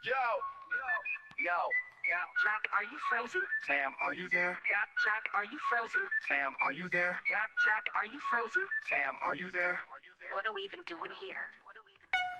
Yo, Jack, are you frozen? Sam, are you there? Yeah, Jack, are you frozen? Sam, are you there? Yeah, Jack, are you frozen? Sam, are you there? What are we even doing here?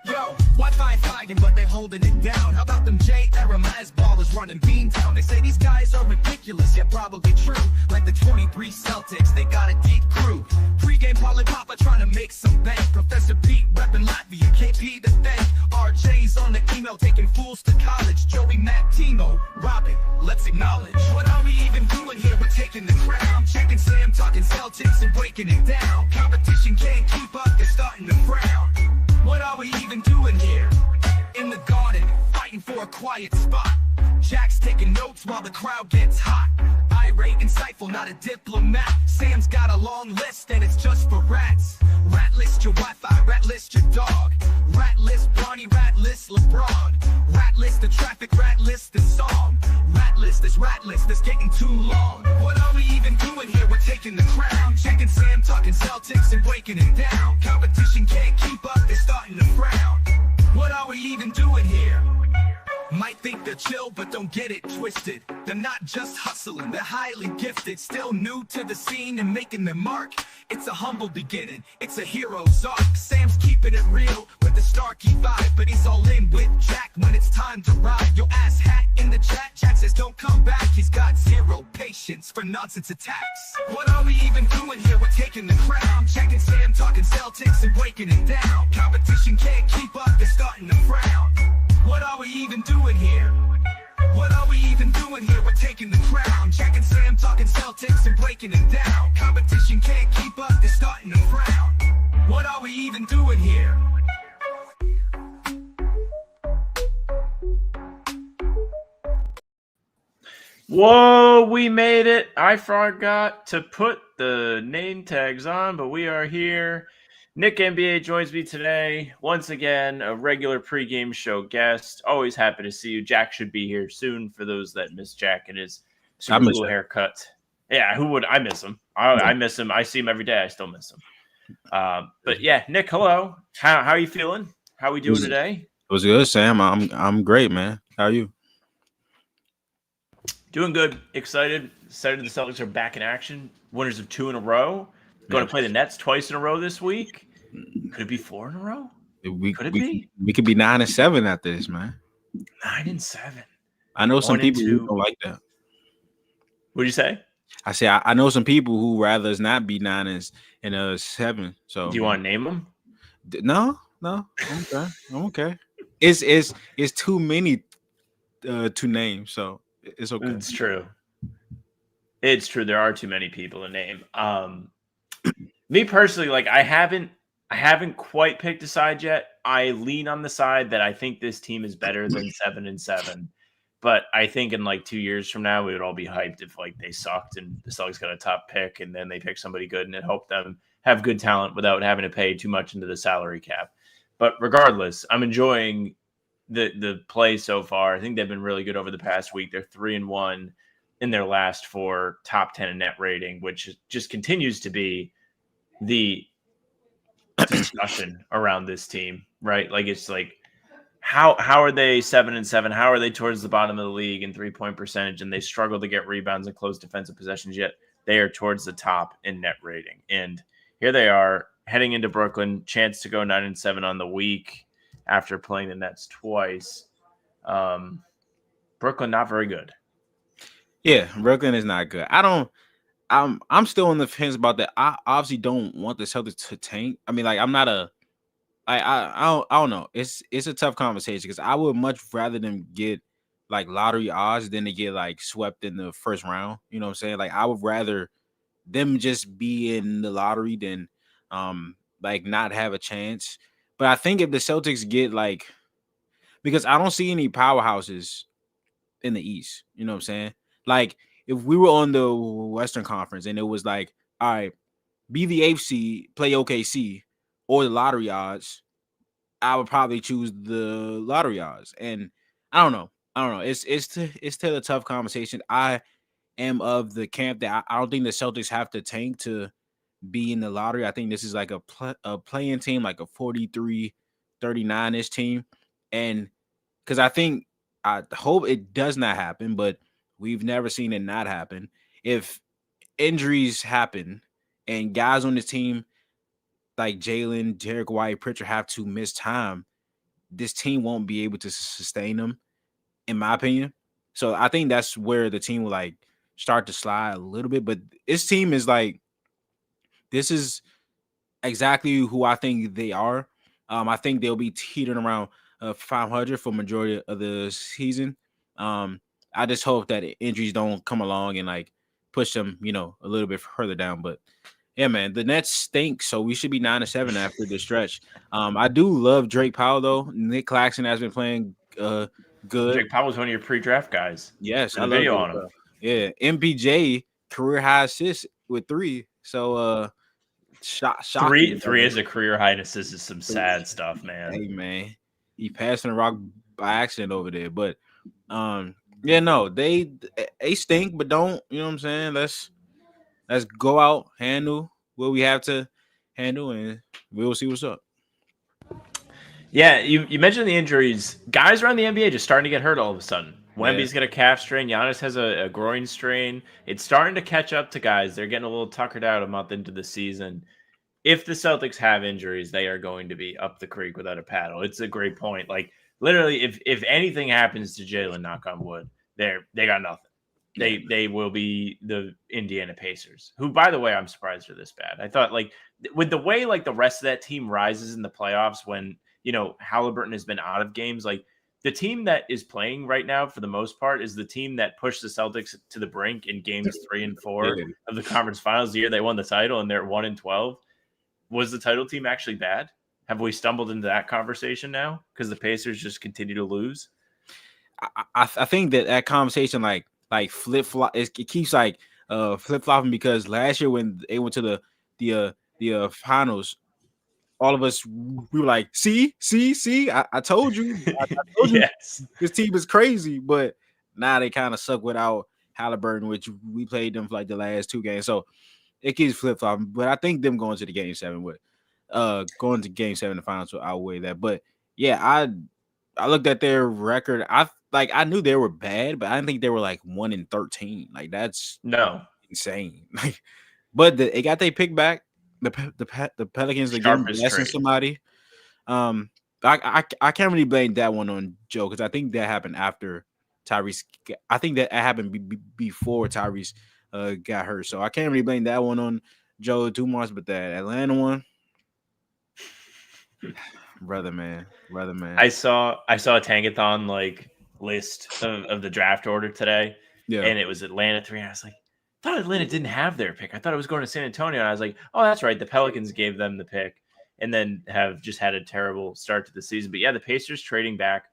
Yo, Wi-Fi fighting, but they holding it down. How about them J-era Maz ballers running Beantown? They say these guys are ridiculous, yet probably true. Like the 23 Celtics, they got a deep crew. Pregame Paul Papa trying to make some bank. Professor Pete repping Latvia, KP to thank. RJ's on the email taking fools to college. Joey, Matt, Timo, Robin, let's acknowledge. What are we even doing here? We're taking the crown. Checking Sam, talking Celtics and breaking it down. Competition can't keep up, they're starting to frown. What are we even doing here? In the garden, fighting for a quiet spot. Jack's taking notes while the crowd gets hot. Irate, insightful, not a diplomat. Sam's got a long list and it's just for rats. Rat list your Wi-Fi, rat list your dog. Rat list Bronny, rat list LeBron. Rat list the traffic, rat list the song. Rat list is getting too long. What are we even doing here? We're taking the crown. Checking Sam, talking Celtics and breaking it down. Competition can't keep up, they're starting to frown. What are we even doing here? Might think they're chill, but don't get it twisted. They're not just hustling, they're highly gifted. Still new to the scene and making their mark. It's a humble beginning, it's a hero's arc. Sam's keeping it real with the Starkey vibe, but he's all in with Jack when it's time to ride. Yo, ass hat in the chat, Jack says don't come back. He's got zero patience for nonsense attacks. What are we even doing here? We're taking the crown. Checking Sam, talking Celtics and breaking it down. Competition can't keep up, they're starting to frown. What are we even doing here? What are we even doing here? We're taking the crown. Jack and Sam talking Celtics and breaking it down. Competition can't keep up, they're starting to frown. What are we even doing here? Whoa, we made it. I forgot to put the name tags on, but we are here. Nick NBA joins me today. Once again, a regular pregame show guest. Always happy to see you. Jack should be here soon for those that miss Jack and his super cool haircut. Yeah, who would? I miss him. I miss him. I see him every day. I still miss him. But yeah, Nick, hello. How are you feeling? How are we doing today? It was good, Sam. I'm great, man. How are you? Doing good. Excited. Excited the Celtics are back in action. Winners of 2 in a row. Going to play the Nets twice in a row this week. Could it be 4 in a row? Could it be? We could be 9-7 after this, man. 9-7. I know some people who don't like that. What'd you say? I say I know some people who rather not be 9-7. So do you want to name them? No. I'm okay. It's too many to name, so it's okay. It's true. It's true. There are too many people to name. Me personally, like I haven't quite picked a side yet. I lean on the side that I think this team is better than 7-7. But I think in like 2 years from now, we would all be hyped if like they sucked and the Celtics got a top pick and then they pick somebody good and it helped them have good talent without having to pay too much into the salary cap. But regardless, I'm enjoying the play so far. I think they've been really good over the past week. They're 3-1 in their last 4, top 10 in net rating, which just continues to be the discussion around this team, right? Like it's like how are they 7-7? How are they towards the bottom of the league in 3-point percentage? And they struggle to get rebounds and close defensive possessions, yet they are towards the top in net rating. And here they are heading into Brooklyn, chance to go 9-7 on the week after playing the Nets twice. Brooklyn not very good. Yeah, Brooklyn is not good. I'm still on the fence about that. I obviously don't want the Celtics to tank. I mean, like I don't know. It's a tough conversation because I would much rather them get like lottery odds than to get like swept in the first round. You know what I'm saying? Like I would rather them just be in the lottery than like not have a chance. But I think if the Celtics get like, because I don't see any powerhouses in the East. You know what I'm saying? Like if we were on the Western Conference and it was like, all right, be the 8th seed, play OKC or the lottery odds, I would probably choose the lottery odds. And I don't know. It's still a tough conversation. I am of the camp that I don't think the Celtics have to tank to be in the lottery. I think this is like a playing team, like a 43-39-ish team. And because I think I hope it does not happen, but we've never seen it not happen. If injuries happen and guys on the team like Jalen, Derek White, Pritchard have to miss time, this team won't be able to sustain them, in my opinion. So I think that's where the team will like start to slide a little bit. But this team is like, this is exactly who I think they are. I think they'll be teetering around 500 for majority of the season. I just hope that injuries don't come along and like push them, a little bit further down. But yeah, man, the Nets stink, so we should be 9-7 after the stretch. I do love Drake Powell though. Nick Claxton has been playing good. Drake Powell was one of your pre-draft guys. Yes, For I the love video Drake on him. Powell. Yeah, MPJ career high assists with 3. So shocking. Three as a career high in assists is some sad stuff, man. Hey man, he passing the rock by accident over there. But yeah, no, they stink, but don't, you know what I'm saying? Let's go out, handle what we have to handle, and we'll see what's up. Yeah, you mentioned the injuries. Guys around the NBA just starting to get hurt all of a sudden. Wemby's got a calf strain. Giannis has a groin strain. It's starting to catch up to guys. They're getting a little tuckered out a month into the season. If the Celtics have injuries, they are going to be up the creek without a paddle. It's a great point. Like literally, if anything happens to Jalen, knock on wood, they got nothing. They will be the Indiana Pacers, who, by the way, I'm surprised are this bad. I thought like with the way like the rest of that team rises in the playoffs when Halliburton has been out of games, like the team that is playing right now for the most part is the team that pushed the Celtics to the brink in games 3 and 4 of the conference finals the year they won the title, and they're 1-12. Was the title team actually bad? Have we stumbled into that conversation now because the Pacers just continue to lose? I think that conversation like flip flop, it keeps like flip flopping because last year when they went to the finals, all of us we were like, see, I told you, I told you, Yes, this team is crazy. But now they kind of suck without Halliburton, which we played them for like the last 2 games. So it keeps flip flopping. But I think them going to the game 7 with going to game 7 the finals will outweigh that. But yeah, I looked at their record. I knew they were bad, but I didn't think they were like 1-13. Like that's no insane. Like, but they got their pick back. The Pelicans again blessing somebody. I can't really blame that one on Joe because I think that happened after Tyrese. I think that happened before Tyrese got hurt. So I can't really blame that one on Joe too much. But that Atlanta one, brother man. I saw a Tankathon like list of the draft order today, and it was Atlanta 3. And I was like, I thought Atlanta didn't have their pick. I thought it was going to San Antonio. And I was like, oh, that's right. The Pelicans gave them the pick and then have just had a terrible start to the season. But yeah, the Pacers trading back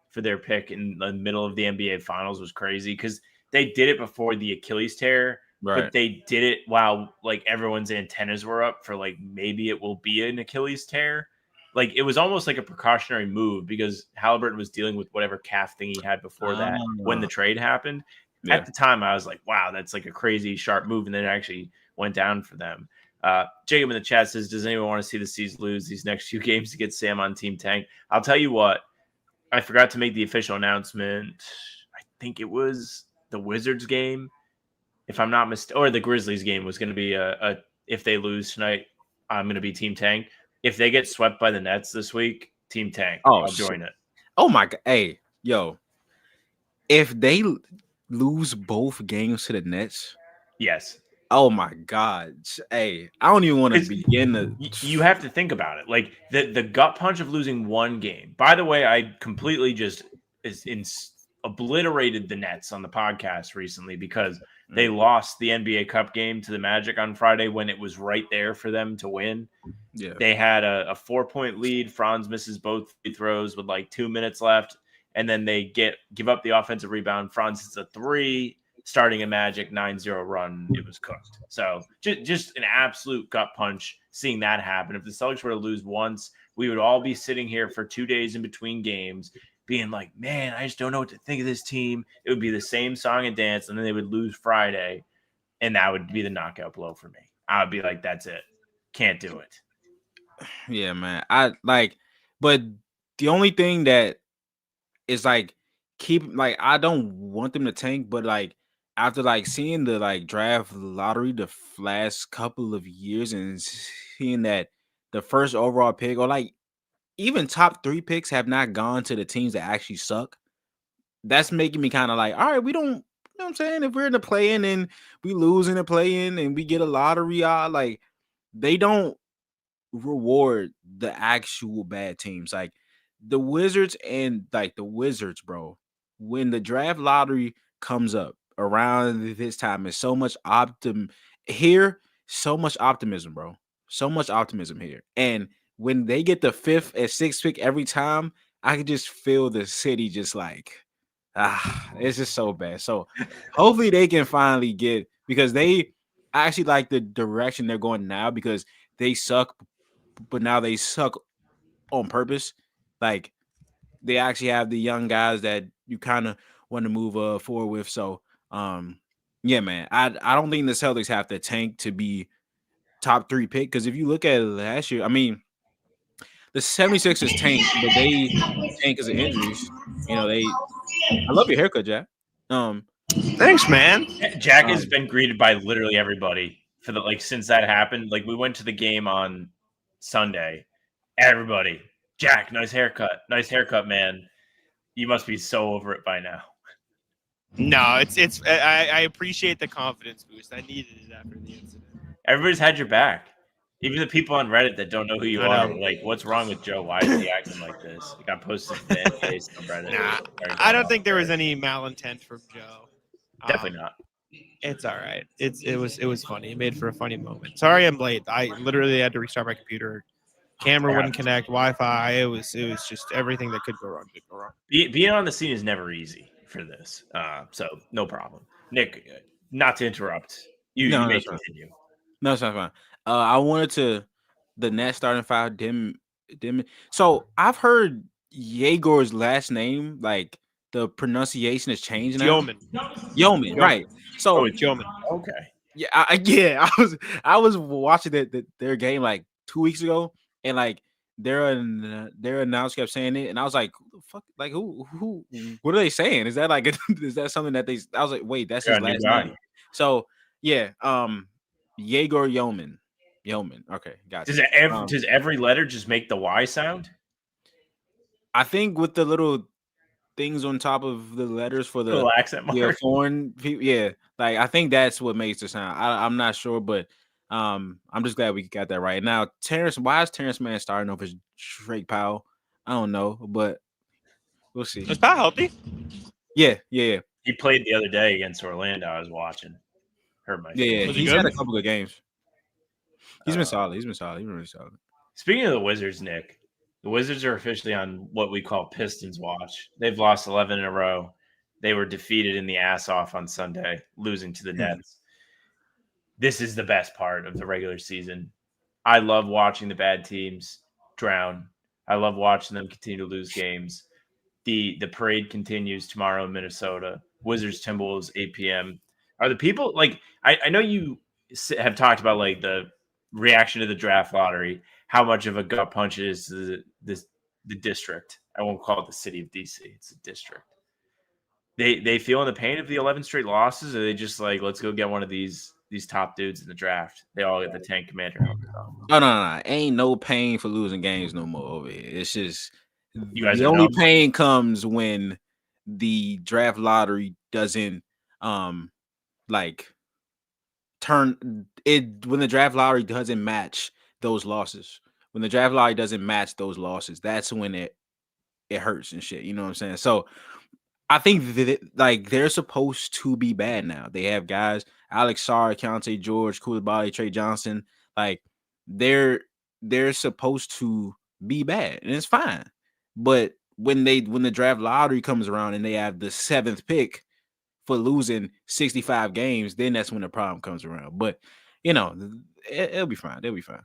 for their pick in the middle of the NBA Finals was crazy because they did it before the Achilles tear, but they did it while like everyone's antennas were up for like maybe it will be an Achilles tear. Like it was almost like a precautionary move because Halliburton was dealing with whatever calf thing he had before that when the trade happened. Yeah. At the time, I was like, wow, that's like a crazy sharp move. And then it actually went down for them. Jacob in the chat says, does anyone want to see the C's lose these next few games to get Sam on Team Tank? I'll tell you what, I forgot to make the official announcement. I think it was the Wizards game, if I'm not mistaken, or the Grizzlies game was going to be if they lose tonight, I'm going to be Team Tank. If they get swept by the Nets this week, Team Tank. I'll join it. Oh my God. Hey, yo. If they lose both games to the Nets, yes. Oh my God. Hey, I don't even want to begin to. You have to think about it. Like the gut punch of losing one game. By the way, I completely just obliterated the Nets on the podcast recently because they lost the NBA Cup game to the Magic on Friday when it was right there for them to win. Yeah. They had a 4-point lead. Franz misses both free throws with like 2 minutes left. And then they give up the offensive rebound. Franz hits a 3, starting a Magic 9-0 run. It was cooked. So just an absolute gut punch seeing that happen. If the Celtics were to lose once, we would all be sitting here for 2 days in between games being like, man, I just don't know what to think of this team. It would be the same song and dance, and then they would lose Friday, and that would be the knockout blow for me. I would be like, that's it. Can't do it. Yeah, man. But the only thing that is like keep like I don't want them to tank, but like after like seeing the like draft lottery the last couple of years and seeing that the first overall pick or like even top 3 picks have not gone to the teams that actually suck. That's making me kind of like, all right, we don't, you know what I'm saying? If we're in the play-in and we lose in the play-in and we get a lottery, like they don't reward the actual bad teams. Like the Wizards and like the Wizards, bro. When the draft lottery comes up around this time, is so much here, so much optimism, bro. So much optimism here. And when they get the 5th and 6th pick every time, I can just feel the city just like it's just so bad. So hopefully they can finally get because I actually like the direction they're going now because they suck, but now they suck on purpose. Like they actually have the young guys that you kind of want to move forward with. So yeah, man. I don't think the Celtics have to tank to be top 3 pick because if you look at it last year, I mean the 76ers tanked, but they tanked because of injuries. You know, I love your haircut, Jack. Thanks, man. Jack has been greeted by literally everybody for the since that happened. Like we went to the game on Sunday. Everybody, Jack, nice haircut, man. You must be so over it by now. No, it's. I appreciate the confidence boost. I needed it after the incident. Everybody's had your back. Even the people on Reddit that don't know who you are, like, what's wrong with Joe? Why is he acting like this? It got posted to the NBA on Reddit. Nah, I don't think there was any malintent from Joe. Definitely not. It's all right. It was funny. It made for a funny moment. Sorry, I'm late. I literally had to restart my computer. Camera wouldn't connect. Wi-Fi. It was just everything that could go wrong did go wrong. Being on the scene is never easy for this. So no problem. Nick, not to interrupt. You may continue. No, it's not fine. I wanted to the net starting five dim. So I've heard Yegor's last name, like the pronunciation has changed now. Yeoman, right? So it's Yeoman. Okay. Yeah, I was watching their game like 2 weeks ago, and like their announcer kept saying it, and I was like, "Fuck! Like who? What are they saying? Is that like is that something that they?" I was like, "Wait, that's his last name." So yeah, Yegor Yeoman. Okay, gotcha. Does every letter just make the Y sound? I think with the little things on top of the letters for the little accent mark. Foreign people, like I think that's what makes the sound. I'm not sure, but I'm just glad we got that right. Now, why is Terrence Mann starting over Drake Powell? I don't know, but we'll see. Is Powell healthy? Yeah. He played the other day against Orlando. I was watching. Heard my he's had a couple of games. He's been solid. He's been really solid. Speaking of the Wizards, Nick, the Wizards are officially on what we call Pistons watch. They've lost 11 in a row. They were defeated in the ass off on Sunday, losing to the Nets. This is the best part of the regular season. I love watching the bad teams drown. I love watching them continue to lose games. The parade continues tomorrow in Minnesota. Wizards Timberwolves 8 p.m. Are the people I know you have talked about like the reaction to the draft lottery, how much of a gut punch it is to the district. I won't call it the city of DC. It's a district. They feeling the pain of the 11 straight losses, or they just like, let's go get one of these top dudes in the draft. They all get the tank commander helmet on. No. Ain't no pain for losing games no more over here. It's just the only pain comes when the draft lottery doesn't turn it when the draft lottery doesn't match those losses. When the draft lottery doesn't match those losses, that's when it hurts and shit. You know what I'm saying? So I think that they're supposed to be bad now. They have guys, Alex Sarr, Keontae George, Koulibaly, Trey Johnson. Like they're supposed to be bad, and it's fine. But when the draft lottery comes around and they have the 7th pick for losing 65 games, then that's when the problem comes around. But it'll be fine. They'll be fine.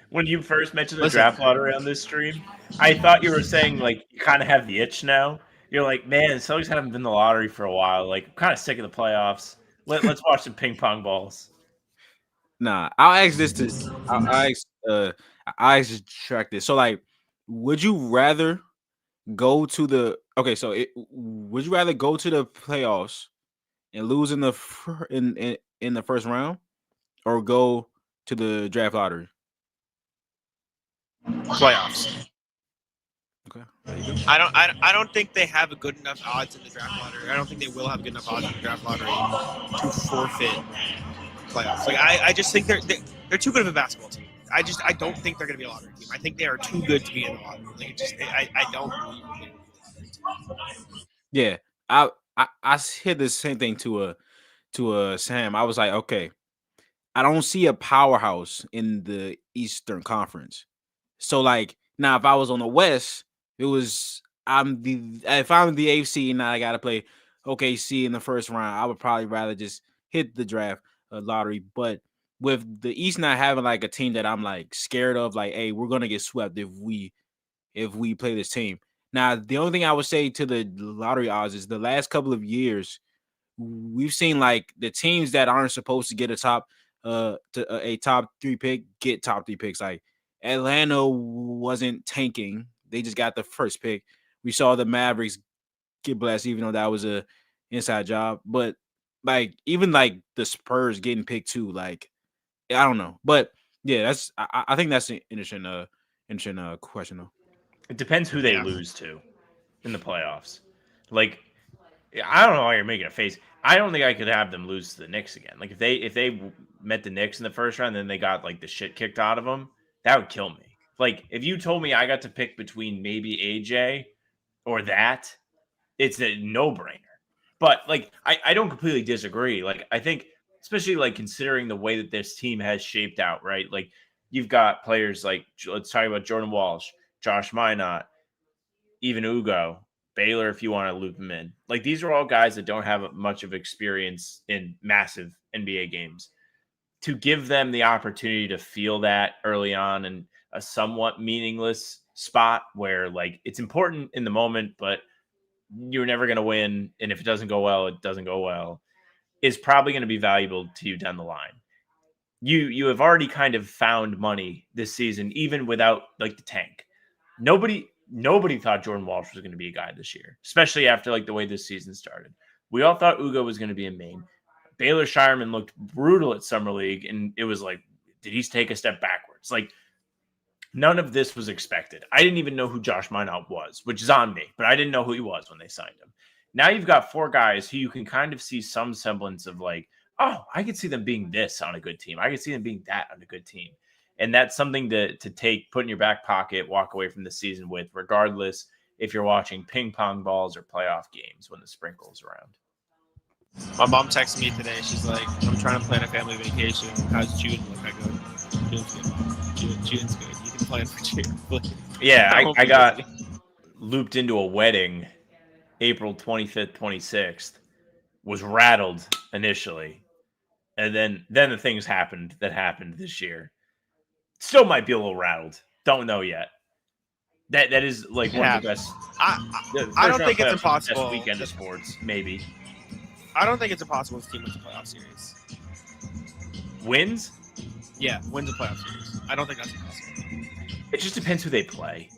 When you first mentioned the draft lottery on this stream, I thought you were saying like you kind of have the itch now. You're like, man, Celtics haven't been in the lottery for a while. Like, I'm kind of sick of the playoffs. Let's watch some ping pong balls. Nah, I'll ask this I extract this. So, like, would you rather go to the would you rather go to the playoffs and lose in the in the first round, or go to the draft lottery? Playoffs. Okay, there you go. I don't think they have a good enough odds in the draft lottery. I don't think they will have good enough odds in the draft lottery to forfeit playoffs. Like I just think they're too good of a basketball team. I don't think they're going to be a lottery team. I think they are too good to be in the lottery. Like I don't believe it. Yeah, I said the same thing to Sam. I was like, okay, I don't see a powerhouse in the Eastern Conference. So like now, if I was on the West, it was if I'm the AFC and I got to play OKC in the first round, I would probably rather just hit the draft lottery. But with the East not having like a team that I'm like scared of, like, hey, we're gonna get swept if we play this team. Now, the only thing I would say to the lottery odds is the last couple of years we've seen like the teams that aren't supposed to get a top 3 pick get top 3 picks. Like Atlanta wasn't tanking; they just got the first pick. We saw the Mavericks get blessed, even though that was a inside job. But like even like the Spurs getting picked too. Like I don't know, but yeah, I think that's an interesting question though. It depends who they lose to in the playoffs. Like, I don't know why you're making a face. I don't think I could have them lose to the Knicks again. Like if they met the Knicks in the first round, then they got like the shit kicked out of them, that would kill me. Like if you told me I got to pick between maybe AJ or that, it's a no brainer. But like I don't completely disagree. Like I think especially like considering the way that this team has shaped out, right? Like you've got players like let's talk about Jordan Walsh, Josh Minot, even Ugo, Baylor, if you want to loop them in. Like these are all guys that don't have much of experience in massive NBA games. To give them the opportunity to feel that early on in a somewhat meaningless spot where like it's important in the moment, but you're never going to win. And if it doesn't go well, it doesn't go well, is probably going to be valuable to you down the line. You have already kind of found money this season, even without like the tank. Nobody thought Jordan Walsh was going to be a guy this year, especially after like the way this season started. We all thought Ugo was going to be a main. Baylor Shireman looked brutal at Summer League, and it was like, did he take a step backwards? Like, none of this was expected. I didn't even know who Josh Minot was, which is on me, but I didn't know who he was when they signed him. Now you've got 4 guys who you can kind of see some semblance of like, oh, I could see them being this on a good team. I could see them being that on a good team. And that's something to take, put in your back pocket, walk away from the season with, regardless if you're watching ping pong balls or playoff games when the sprinkle's around. My mom texted me today. She's like, I'm trying to plan a family vacation. How's June look? I go, June's good. June's good. You can plan for June. Yeah, I got looped into a wedding April 25th, 26th. Was rattled initially. And then the things happened that happened this year. Still might be a little rattled. Don't know yet. That is like one of the best. I don't think it's impossible. Best weekend of sports, maybe. I don't think it's impossible this team wins a playoff series. Wins? Yeah, wins a playoff series. I don't think that's impossible. It just depends who they play.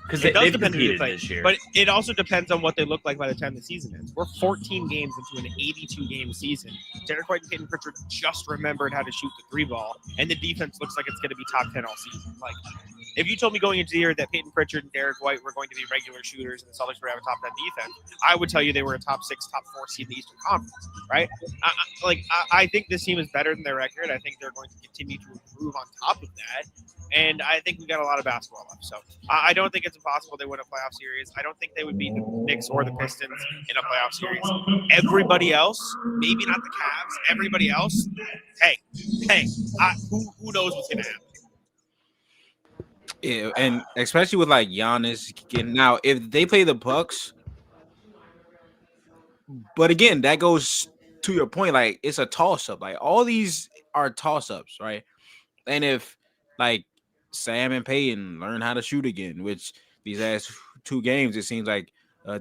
Because It does they've depend who they competed play, this year. but it also depends on what they look like by the time the season ends. We're 14 games into an 82-game season. Derek White and Peyton Pritchard just remembered how to shoot the 3 ball, and the defense looks like it's going to be top 10 all season. Like, if you told me going into the year that Peyton Pritchard and Derek White were going to be regular shooters and the Celtics were going to have a top 10 defense, I would tell you they were a top 6, top 4 seed in the Eastern Conference, right? I think this team is better than their record. I think they're going to continue to improve on top of that. And I think we got a lot of basketball left. So I don't think it's impossible they win a playoff series. I don't think they would beat the Knicks or the Pistons in a playoff series. Everybody else, maybe not the Cavs, everybody else, hey, who knows what's going to happen? Yeah, and especially with like Giannis getting now, if they play the Bucks, but again, that goes to your point, like it's a toss-up. Like all these are toss-ups, right? And if like Sam and Peyton learn how to shoot again, which these last 2 games it seems like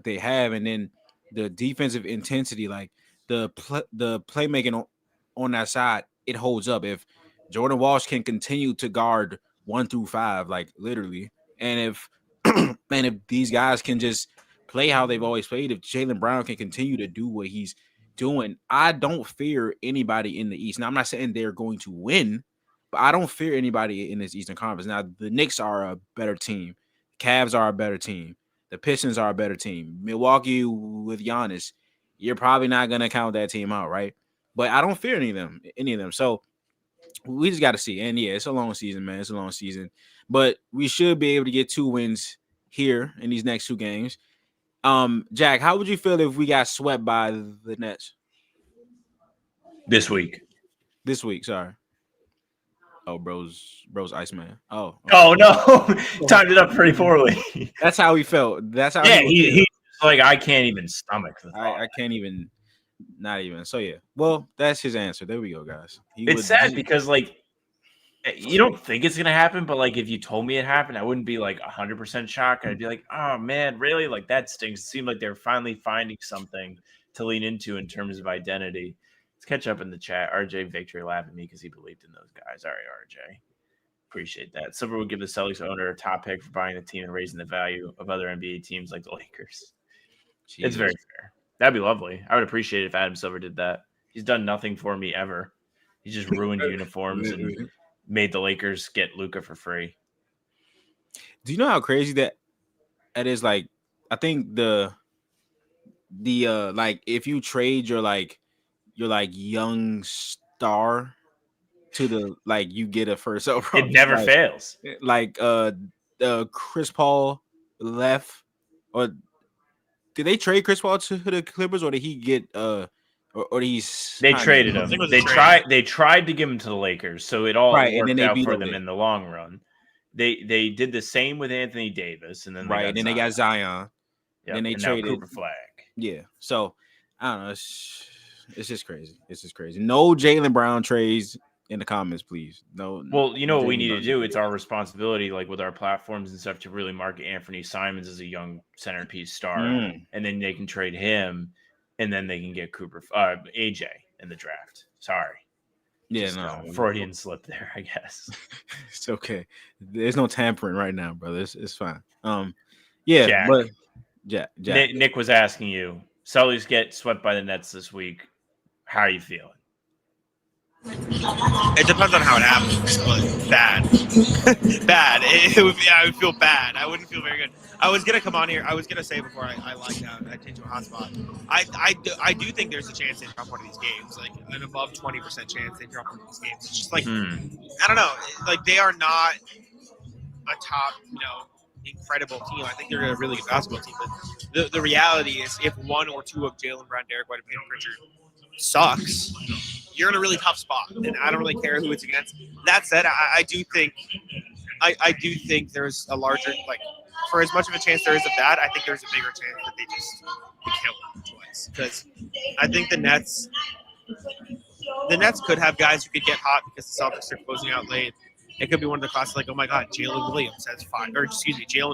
they have, and then the defensive intensity, like the playmaking on that side, it holds up. If Jordan Walsh can continue to guard 1 through 5, like literally, and if man, if these guys can just play how they've always played, if Jaylen Brown can continue to do what he's doing, I don't fear anybody in the East. Now, I'm not saying they're going to win, but I don't fear anybody in this Eastern Conference. Now, the Knicks are a better team. Cavs are a better team. The Pistons are a better team. Milwaukee with Giannis, you're probably not going to count that team out, right? But I don't fear any of them. So we just got to see. And yeah, it's a long season, man. It's a long season. But we should be able to get 2 wins here in these next 2 games. Jack, how would you feel if we got swept by the Nets This week? This week, sorry. Oh, bro's Iceman. Oh. Okay. Oh no, timed it up pretty poorly. That's how he felt. That's how. Yeah, he's like, I can't even stomach the thought. I can't even. Not even. So yeah. Well, that's his answer. There we go, guys. It's sad because like you don't think it's gonna happen, but like if you told me it happened, I wouldn't be like 100% shocked. I'd be like, oh man, really? Like that stinks. It seemed like they're finally finding something to lean into in terms of identity. Let's catch up in the chat. RJ Victory laughed at me because he believed in those guys. All right, RJ. Appreciate that. Silver would give the Celtics owner a top pick for buying the team and raising the value of other NBA teams like the Lakers. Jeez. It's very fair. That'd be lovely. I would appreciate it if Adam Silver did that. He's done nothing for me ever. He just ruined uniforms and made the Lakers get Luka for free. Do you know how crazy that is? Like, I think the like if you trade your young star to the like you get a first overall. It never fails. Like Chris Paul left, or did they trade Chris Paul to the Clippers, or did he get or he's they traded him. They tried to give him to the Lakers, so it all worked out for them in the long run. They did the same with Anthony Davis, and then they got Zion. Yep. Then they traded Cooper Flag. Yeah, so I don't know. It's just crazy. It's just crazy. No Jaylen Brown trades in the comments, please. No. Well, you know what we need to do? It's our responsibility, like with our platforms and stuff, to really market Anthony Simons as a young centerpiece star, and then they can trade him, and then they can get AJ in the draft. Sorry. Yeah, just, Freudian slip there, I guess. It's okay. There's no tampering right now, brother. It's fine. Yeah, Jack. But Jack. Nick was asking you. Celtics get swept by the Nets this week. How are you feeling? It depends on how it happens, but bad. Bad. I would feel bad. I wouldn't feel very good. I was going to come on here. I was going to say before I locked out, I changed to a hotspot. I do think there's a chance they drop one of these games, like an above 20% chance they drop one of these games. It's just like, I don't know. Like, they are not a top, incredible team. I think they're a really good basketball team. But the reality is, if one or two of Jaylen Brown, Derek White, and Peyton Pritchard sucks, you're in a really tough spot, and I don't really care who it's against. That said, I do think there's a larger, like, for as much of a chance there is of that, I think there's a bigger chance that they kill them twice. Because I think the Nets could have guys who could get hot because the Celtics are closing out late. It could be one of the classes like, oh my God, Jalen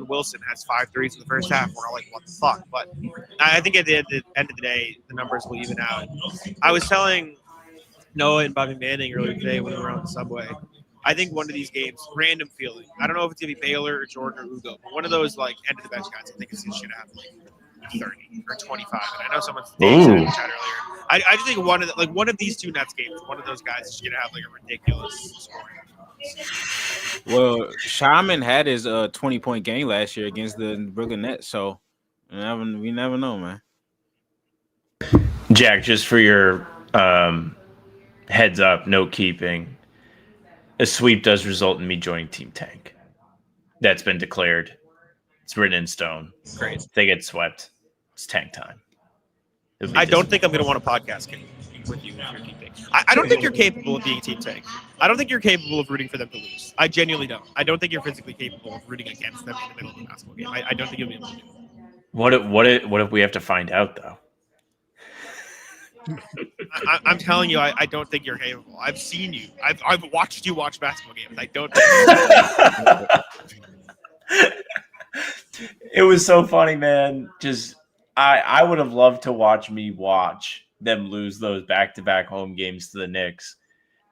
Wilson has 5 threes in the first half. We're all like, what the fuck? But I think at the end of the day, the numbers will even out. I was telling Noah and Bobby Manning earlier today when we were on the subway, I think one of these games, random feeling. I don't know if it's going to be Baylor or Jordan or Ugo, but one of those like end of the bench guys, I think it's going to have like 30 or 25. And I know someone's said in the chat earlier. I just think one of these two Nets games, one of those guys is going to have like a ridiculous scoring. Well, Shaman had his 20-point game last year against the Brooklyn Nets, so we never know, man. Jack, just for your heads up, note keeping, a sweep does result in me joining Team Tank. That's been declared. It's written in stone. Great. If they get swept, it's Tank time. I don't think I'm going to want a podcast with you if you're Team Tank. I don't think you're capable of being Team Tank. I don't think you're capable of rooting for them to lose. I genuinely don't. I don't think you're physically capable of rooting against them in the middle of a basketball game. I don't think you'll be able to do it. What if we have to find out, though? I'm telling you, I don't think you're capable. I've seen you. I've watched you watch basketball games. I don't think It was so funny, man. Just I would have loved to watch them lose those back-to-back home games to the Knicks,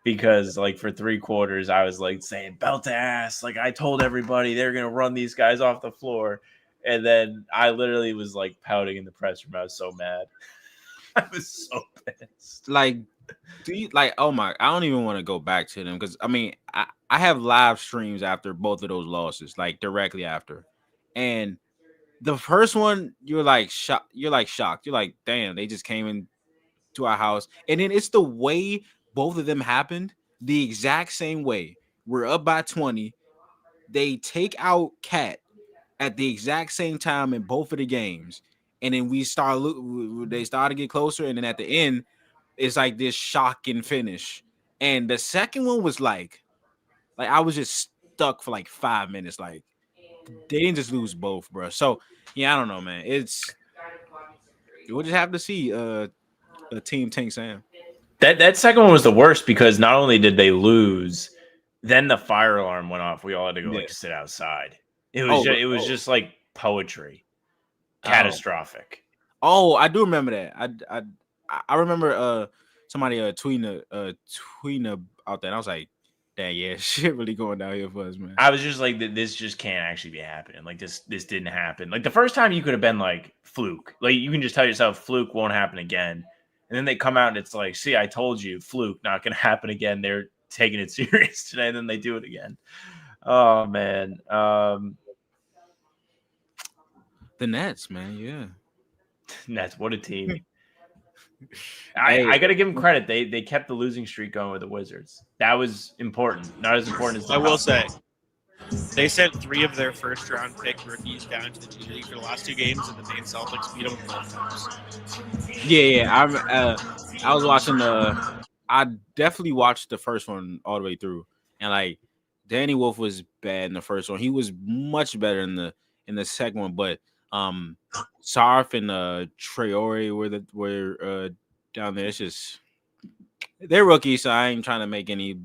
because like for 3 quarters I was like saying belt to ass, like I told everybody they're gonna run these guys off the floor, and then I literally was like pouting in the press room. I was so mad. I was so pissed. Like, do you like? Oh my! I don't even want to go back to them because I mean, I have live streams after both of those losses, like directly after, and the first one you're like shocked. You're like, damn, they just came into our house, and then it's the way both of them happened, the exact same way. We're up by 20. They take out Cat at the exact same time in both of the games, and then they start to get closer, and then at the end, it's like this shocking finish. And the second one was like I was just stuck for like 5 minutes. Like they didn't just lose both, bro. So yeah, I don't know, man. We'll just have to see a team Tank Sam. That second one was the worst because not only did they lose, then the fire alarm went off. We all had to go like sit outside. It was just like poetry, catastrophic. Oh, I do remember that. I remember somebody tweeting out there. And I was like, damn, yeah, shit really going down here for us, man. I was just like, this just can't actually be happening. Like this didn't happen. Like the first time you could have been like fluke. Like you can just tell yourself fluke won't happen again. And then they come out and it's like, see, I told you, fluke, not going to happen again. They're taking it serious today, and then they do it again. Oh, man. The Nets, man, yeah. Nets, what a team. I got to give them credit. They kept the losing streak going with the Wizards. That was important. Not as important as the I will say. They sent 3 of their first-round pick rookies down to the G League for the last 2 games, and the main Celtics beat them both times. Yeah. I was watching I definitely watched the first one all the way through, and like Danny Wolf was bad in the first one. He was much better in the second one, but Sarf and Traore were down there. It's just they're rookies, so I ain't trying to make any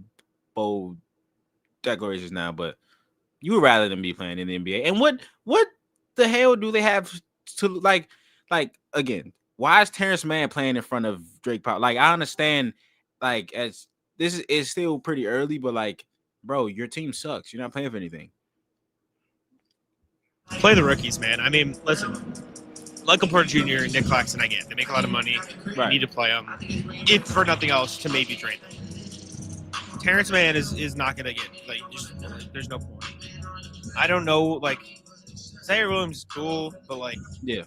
bold declarations now, but you would rather them be playing in the NBA. And what the hell do they have to like again? Why is Terrence Mann playing in front of Drake Powell? Like I understand, like as this is still pretty early, but like, bro, your team sucks. You're not playing for anything. Play the rookies, man. I mean, listen, Michael Porter Jr. and Nick Claxton, I get. They make a lot of money. Right. You need to play them, if for nothing else, to maybe trade them. Terrence Mann is not going to get, like, just, there's no point. I don't know, like, Zaire Williams is cool, but, like, yeah.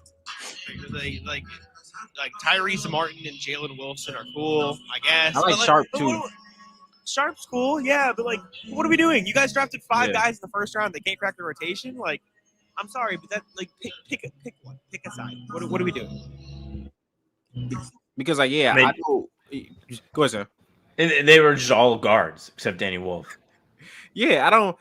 Like Tyrese Martin and Jalen Wilson are cool, I guess. I like Sharp, too. Sharp's cool, yeah, but, like, what are we doing? You guys drafted 5 guys in the first round. They can't crack the rotation? Like, I'm sorry, but that, like, pick one. Pick a side. What are we doing? Because, like, yeah, I know. Go ahead, sir. And they were just all guards except Danny Wolf. Yeah,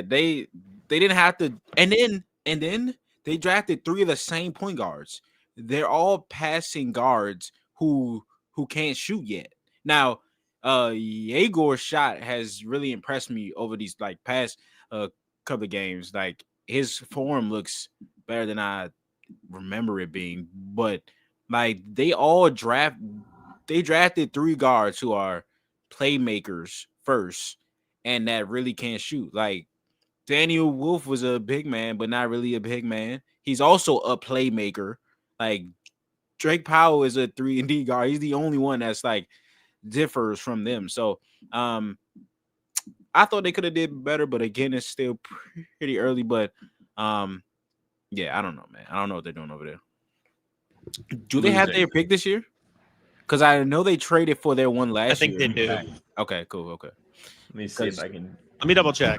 they didn't have to, and then they drafted 3 of the same point guards. They're all passing guards who can't shoot yet. Now, Yegor's shot has really impressed me over these like past couple of games. Like his form looks better than I remember it being. But like they drafted 3 guards who are playmakers first, and that really can't shoot. Like Daniel Wolf was a big man, but not really a big man. He's also a playmaker. Like Drake Powell is a 3-and-D guard. He's the only one that's like differs from them. So I thought they could have did better, but again, it's still pretty early. But yeah, I don't know, man. I don't know what they're doing over there. Do they have their pick this year? Because I know they traded for their one last year. I think they do. Okay, cool. Okay. Let me see if I can. Let me double check.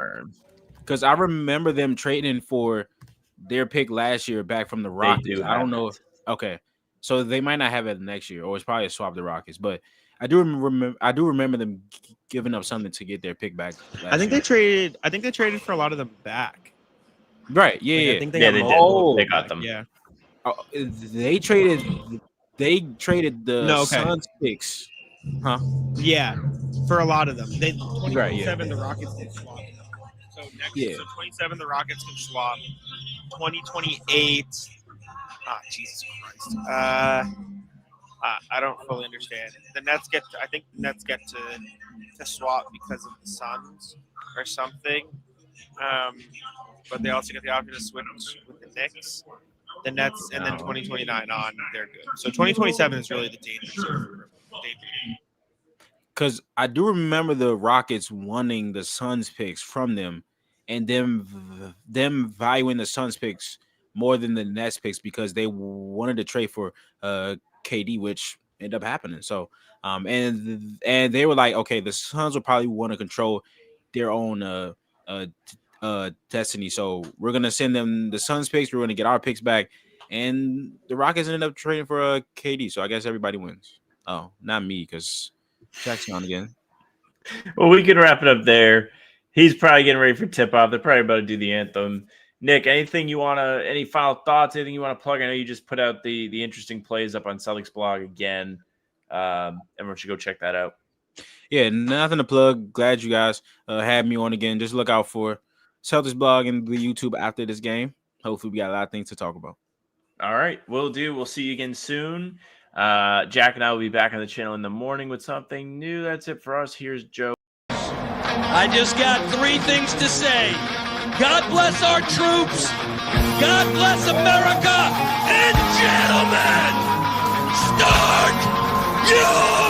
Because I remember them trading for their pick last year back from the Rockets. I don't know. Okay. So they might not have it next year, or it's probably a swap the Rockets. But I do remember them giving up something to get their pick back. I think they traded for a lot of them back. Right. Yeah. I think they did. They got them. Yeah. They traded the Suns picks. Huh? Yeah. For a lot of them. They 27 right, the Rockets can swap. So so 27 the Rockets can swap. 2028. Jesus Christ. I don't fully understand. The Nets I think the Nets get to swap because of the Suns or something. But they also get the option to switch with the Knicks, the Nets, and then 2029 on, they're good. So 2027 is really the danger zone. Because I do remember the Rockets wanting the Suns picks from them, and them valuing the Suns picks more than the Nets picks because they wanted to trade for KD, which ended up happening. So, and they were like, okay, the Suns will probably want to control their own destiny. So we're gonna send them the Suns picks. We're gonna get our picks back, and the Rockets ended up trading for KD. So I guess everybody wins. Oh, not me, because Jackson on again. Well, we can wrap it up there. He's probably getting ready for tip-off. They're probably about to do the anthem. Nick, anything you want to – any final thoughts, anything you want to plug? I know you just put out the interesting plays up on Celtics blog again. Everyone should go check that out. Yeah, nothing to plug. Glad you guys had me on again. Just look out for Celtics blog and the YouTube after this game. Hopefully we got a lot of things to talk about. All right, will do. We'll see you again soon. Jack and I will be back on the channel in the morning with something new. That's it for us. Here's Joe. I just got 3 things to say. God bless our troops. God bless America. And gentlemen, start your